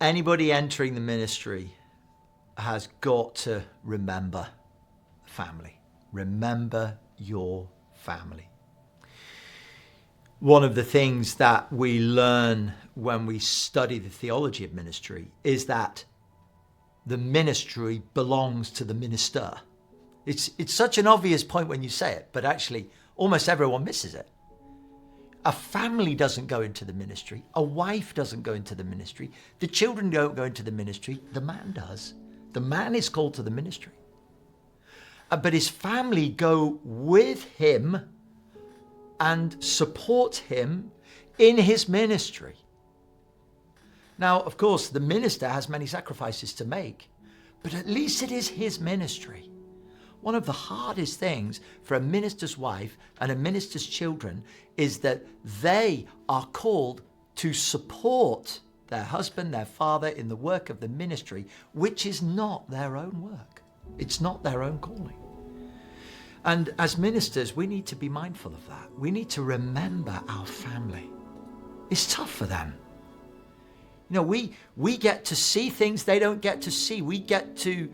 Anybody entering the ministry has got to remember family. Remember your family. One of the things that we learn when we study the theology of ministry is that the ministry belongs to the minister. It's such an obvious point when you say it, but actually almost everyone misses it. A family doesn't go into the ministry. A wife doesn't go into the ministry. The children don't go into the ministry. The man does. The man is called to the ministry. But his family go with him and support him in his ministry. Now, of course, the minister has many sacrifices to make, but at least it is his ministry. One of the hardest things for a minister's wife and a minister's children is that they are called to support their husband, their father in the work of the ministry, which is not their own work. It's not their own calling. And as ministers, we need to be mindful of that. We need to remember our family. It's tough for them. You know, we get to see things they don't get to see. We get to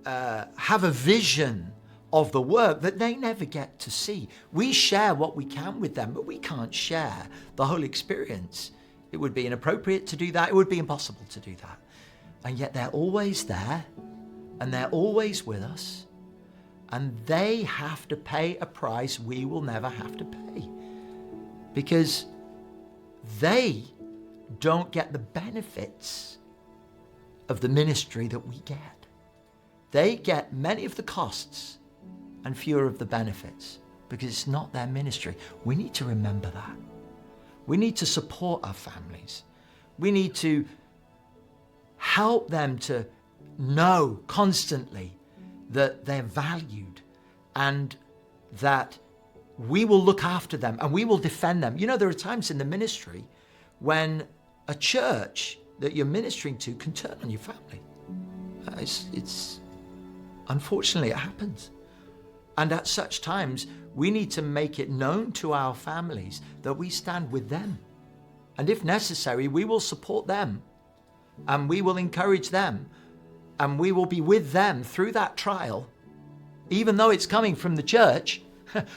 have a vision of the work that they never get to see. We share what we can with them, but we can't share the whole experience. It would be inappropriate to do that. It would be impossible to do that. And yet they're always there, and they're always with us, and they have to pay a price we will never have to pay, because they don't get the benefits of the ministry that we get. They get many of the costs and fewer of the benefits because it's not their ministry. We need to remember that. We need to support our families. We need to help them to know constantly that they're valued and that we will look after them and we will defend them. You know, there are times in the ministry when a church that you're ministering to can turn on your family. It's unfortunately, it happens. And at such times, we need to make it known to our families that we stand with them. And if necessary, we will support them and we will encourage them and we will be with them through that trial, even though it's coming from the church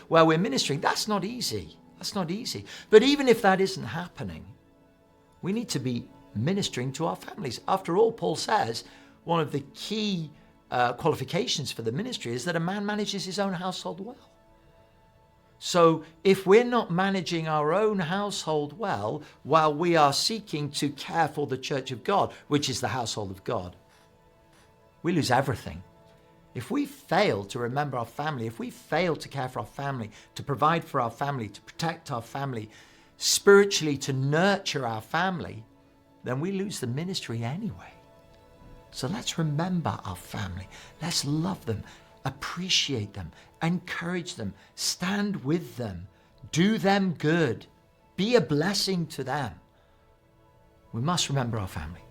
where we're ministering. That's not easy. That's not easy. But even if that isn't happening, we need to be ministering to our families. After all, Paul says one of the key qualifications for the ministry is that a man manages his own household well. So if we're not managing our own household well while we are seeking to care for the church of God, which is the household of God, we lose everything. If we fail to remember our family, if we fail to care for our family, to provide for our family, to protect our family, spiritually to nurture our family, then we lose the ministry anyway. So let's remember our family. Let's love them, appreciate them, encourage them, stand with them, do them good, be a blessing to them. We must remember our family.